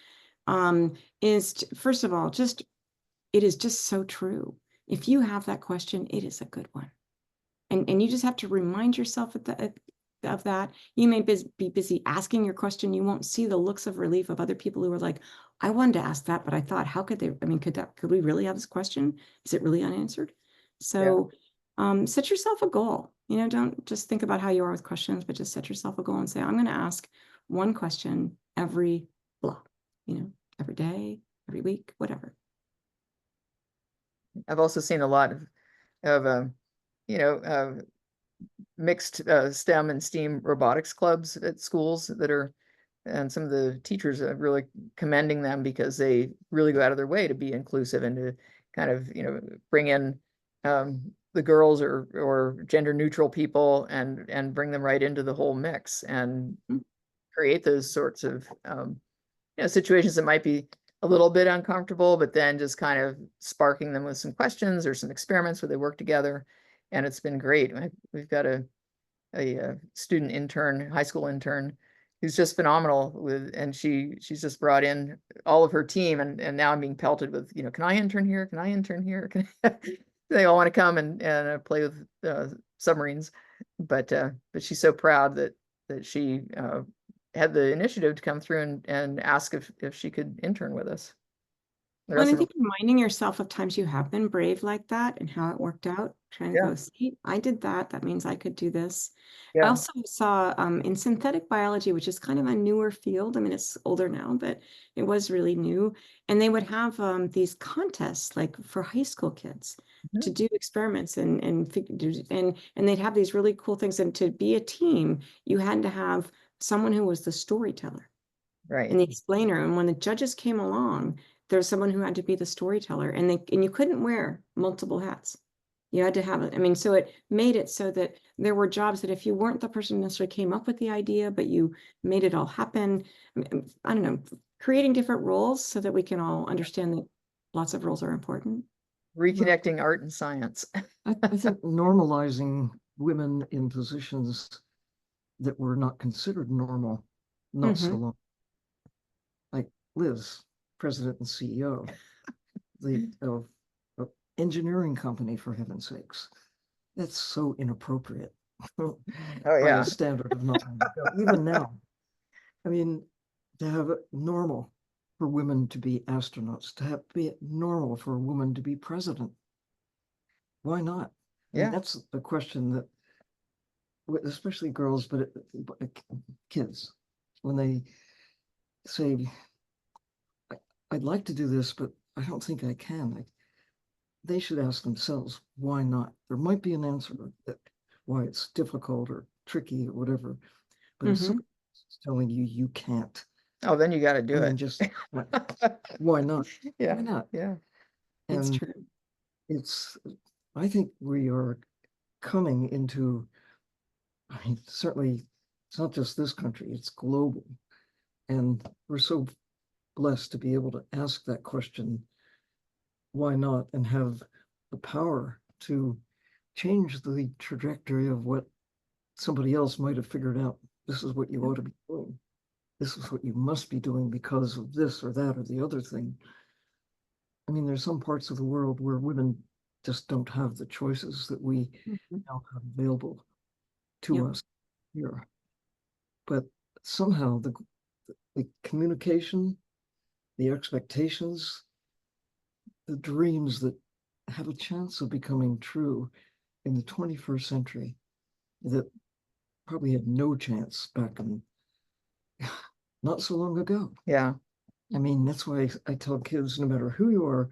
is first of all, it is just so true. If you have that question, it is a good one. And you just have to remind yourself of that. You may be busy asking your question. You won't see the looks of relief of other people who are like, I wanted to ask that, but I thought, how could they, I mean, could we really have this question? Is it really unanswered? So set yourself a goal. Don't just think about how you are with questions, but just set yourself a goal and say, I'm going to ask one question every block, every day, every week, whatever. I've also seen a lot of mixed STEM and STEAM robotics clubs at schools and some of the teachers are really commending them because they really go out of their way to be inclusive and to kind of, bring in the girls or gender neutral people and bring them right into the whole mix and create those sorts of situations that might be a little bit uncomfortable, but then just kind of sparking them with some questions or some experiments where they work together. And it's been great. We've got a student intern, high school intern, who's just phenomenal and she's just brought in all of her team and now I'm being pelted with, can I intern here? Can I intern here? They all want to come and play with submarines, but she's so proud that she had the initiative to come through and ask if she could intern with us. Well, and I think reminding yourself of times you have been brave like that and how it worked out, trying to go, see, I did that. That means I could do this. I also saw in synthetic biology, which is kind of a newer field. I mean, it's older now, but it was really new. And they would have these contests like for high school kids to do experiments and they'd have these really cool things. And to be a team, you had to have someone who was the storyteller and the explainer. And when the judges came along, there's someone who had to be the storyteller and you couldn't wear multiple hats. You had to have it. I mean, so it made it so that there were jobs that if you weren't the person who necessarily came up with the idea, but you made it all happen. I don't know, creating different roles so that we can all understand that lots of roles are important. Reconnecting art and science. I think normalizing women in positions that were not considered normal, not so long. Like Liz, president and CEO of engineering company, for heaven's sakes. That's so inappropriate. Oh yeah. By a standard of not even now. I mean, to have it normal for women to be astronauts, to have be normal for a woman to be president. Why not? I mean, that's a question that, especially girls, but kids, when they say, I'd like to do this, but I don't think I can. They should ask themselves, why not? There might be an answer that why it's difficult or tricky or whatever, but if someone's telling you you can't, oh, then you got to do it. Just why not? Yeah, why not? Yeah, it's true. I think we are coming into. I mean, certainly, it's not just this country; it's global, and we're so blessed to be able to ask that question, why not, and have the power to change the trajectory of what somebody else might have figured out. This is what you ought to be doing. This is what you must be doing because of this or that or the other thing. I mean, there's some parts of the world where women just don't have the choices that we now have available to us here. But somehow the communication, the expectations, the dreams that have a chance of becoming true in the 21st century that probably had no chance back in not so long ago. Yeah. I mean, that's why I tell kids, no matter who you are,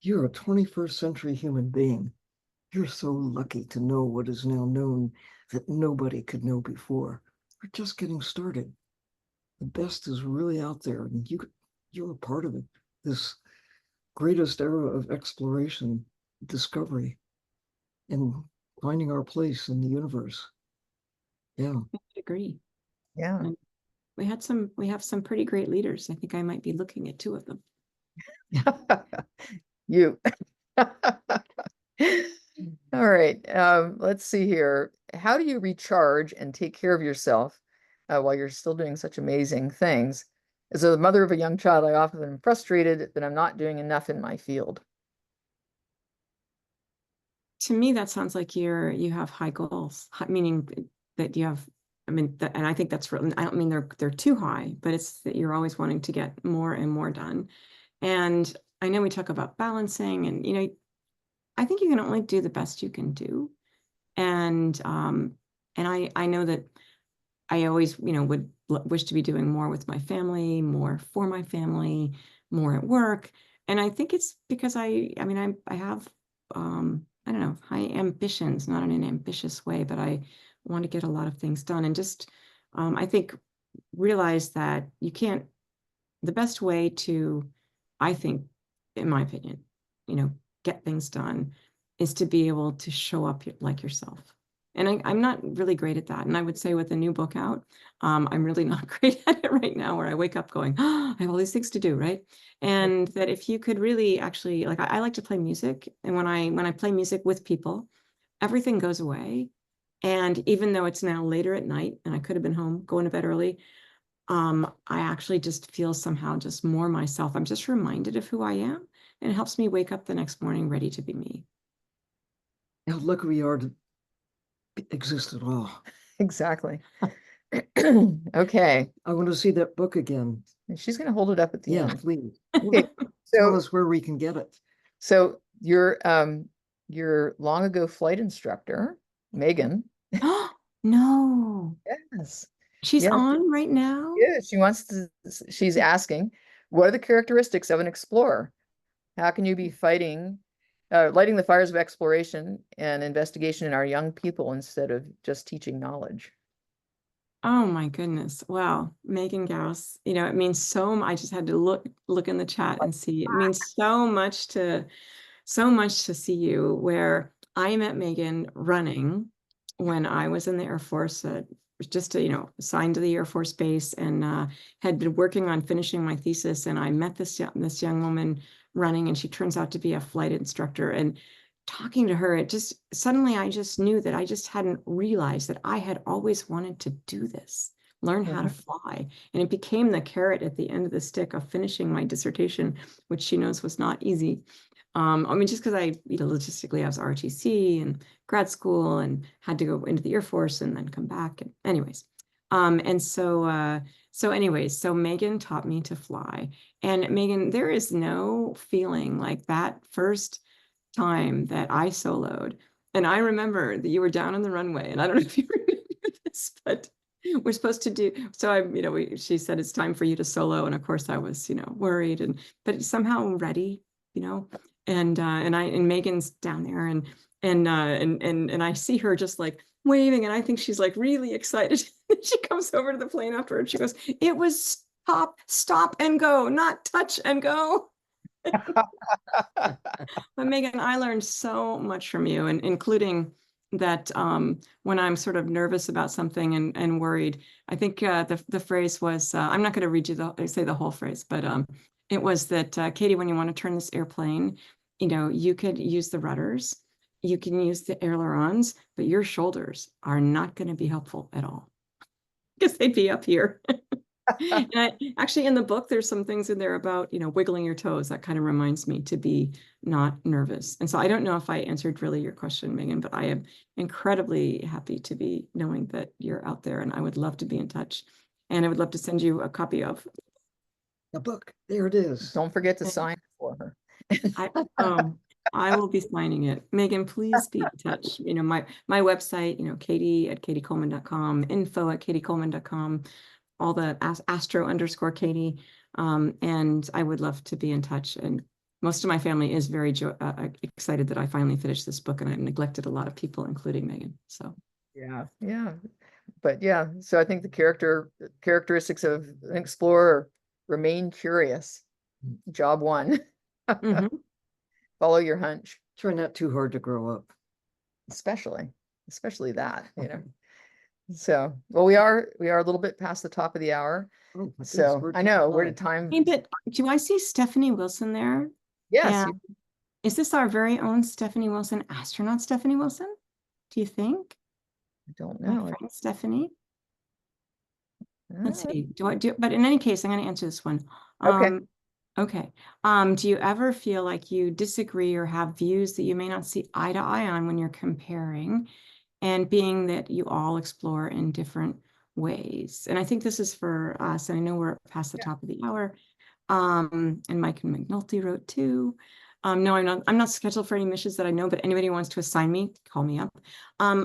you're a 21st century human being. You're so lucky to know what is now known that nobody could know before. We're just getting started. The best is really out there, and you're a part of it. This greatest era of exploration, discovery, and finding our place in the universe. Yeah. I agree. Yeah. And we have some pretty great leaders. I think I might be looking at two of them. You. All right. Let's see here. How do you recharge and take care of yourself while you're still doing such amazing things? As a mother of a young child, I often am frustrated that I'm not doing enough in my field. To me, that sounds like you have high goals, meaning that you have I mean, and I think that's really, I don't mean they're too high, but it's that you're always wanting to get more and more done. And I know we talk about balancing, and I think you can only do the best you can do. And I know that I always, would wish to be doing more with my family, more for my family, more at work. And I think it's because I have, I don't know, high ambitions, not in an ambitious way, but I want to get a lot of things done. And just, I think, realize that you can't, the best way to, I think, in my opinion, get things done is to be able to show up like yourself. And I'm not really great at that. And I would say with a new book out, I'm really not great at it right now, where I wake up going, oh, I have all these things to do, right? And that if you could really actually, like, I like to play music. And when I play music with people, everything goes away. And even though it's now later at night and I could have been home, going to bed early, I actually just feel somehow just more myself. I'm just reminded of who I am, and it helps me wake up the next morning ready to be me. How lucky we are to exist at all. Exactly. Okay. I want to see that book again. And she's going to hold it up at the Yeah, end. please. Okay, Tell So, us where we can get it. so your long ago flight instructor, Megan. No, Yes. she's Yeah. on right now. Yeah, she's asking, what are the characteristics of an explorer? How can you be lighting the fires of exploration and investigation in our young people instead of just teaching knowledge? Oh my goodness. Wow. Megan Gauss, it means so much. I just had to look in the chat and see. It means so much to see you. Where I met Megan running when I was in the Air Force, just assigned to the Air Force Base, and had been working on finishing my thesis. And I met this young woman running, and she turns out to be a flight instructor. And talking to her, it just suddenly, I just knew that I just hadn't realized that I had always wanted to do this, learn how to fly. And it became the carrot at the end of the stick of finishing my dissertation, which she knows was not easy. Just because I, logistically, I was ROTC and grad school and had to go into the Air Force and then come back. And anyways, so Megan taught me to fly. And Megan, there is no feeling like that first time that I soloed. And I remember that you were down on the runway, and I don't know if you remember this, but we're supposed to do, so she said it's time for you to solo. And of course I was, worried, but somehow ready, and Megan's down there, and I see her just like waving, and I think she's like really excited. She comes over to the plane afterwards. She goes, it was stop and go, not touch and go. But Megan, I learned so much from you, and including that when I'm sort of nervous about something and worried, I think the phrase was, I'm not going to read you say the whole phrase, but it was that, Cady, when you want to turn this airplane, you could use the rudders, you can use the ailerons, but your shoulders are not going to be helpful at all, because they'd be up here. And actually, in the book, there's some things in there about, wiggling your toes. That kind of reminds me to be not nervous. And so I don't know if I answered really your question, Megan, but I am incredibly happy to be knowing that you're out there, and I would love to be in touch. And I would love to send you a copy of The book. There it is. Don't forget to sign for her. I will be signing it. Megan, please be in touch. My website, Cady at cadycoleman.com, info at cadycoleman.com. all the astro_Cady. And I would love to be in touch. And most of my family is very excited that I finally finished this book, and I've neglected a lot of people, including Megan. So yeah. But yeah, so I think the characteristics of an explorer: remain curious. Job one. Follow your hunch. Try not too hard to grow up. Especially that, So, well, we are a little bit past the top of the hour. Oh, So I know, where did time? Hey, but do I see Stephanie Wilson there? Yes. Is this our very own Stephanie Wilson, astronaut Stephanie Wilson? Do you think? I don't My know. friend Stephanie. Let's see. But in any case, I'm going to answer this one. Okay. Okay. Do you ever feel like you disagree or have views that you may not see eye to eye on when you're comparing? And being that you all explore in different ways. And I think this is for us, and I know we're past the top of the hour. And Mike and McNulty wrote too. No, I'm not scheduled for any missions that I know, but anybody who wants to assign me, call me up. I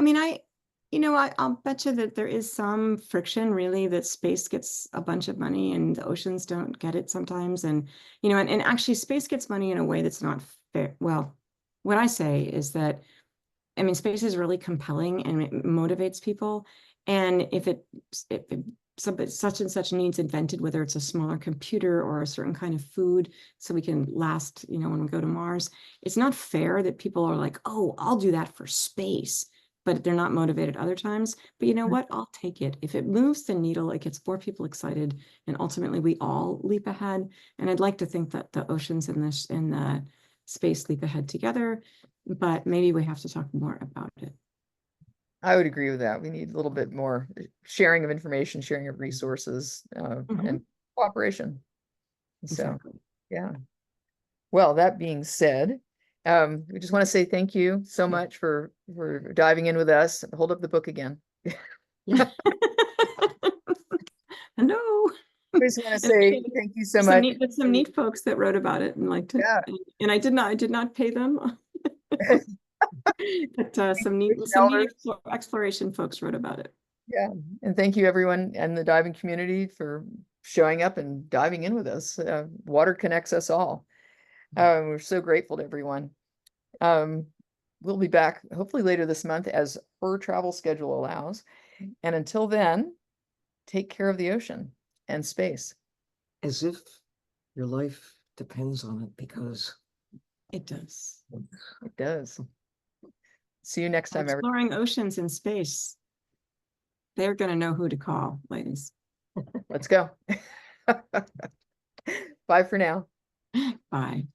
mean, I'll bet you that there is some friction, really, that space gets a bunch of money and the oceans don't get it sometimes. And, and actually space gets money in a way that's not fair. Well, what I say is that, I mean, space is really compelling and it motivates people. And if such and such needs invented, whether it's a smaller computer or a certain kind of food, so we can last, when we go to Mars, it's not fair that people are like, oh, I'll do that for space, but they're not motivated other times. But you know what? I'll take it. If it moves the needle, it gets more people excited, and ultimately we all leap ahead. And I'd like to think that the oceans and the space leap ahead together, but maybe we have to talk more about it. I would agree with that. We need a little bit more sharing of information, sharing of resources, and cooperation. Exactly. So, yeah. Well, that being said, we just want to say thank you so much for diving in with us. Hold up the book again. Hello. I just want to say thank you so much. Some neat folks that wrote about it and liked it. Yeah. And I did not pay them. But some neat exploration folks wrote about it. Yeah, and thank you everyone and the diving community for showing up and diving in with us. Water connects us all. We're so grateful to everyone. We'll be back hopefully later this month as her travel schedule allows. And until then, take care of the ocean and space. As if your life depends on it, because it does. It does. See you next time. Exploring oceans in space. They're going to know who to call, ladies. Let's go. Bye for now. Bye.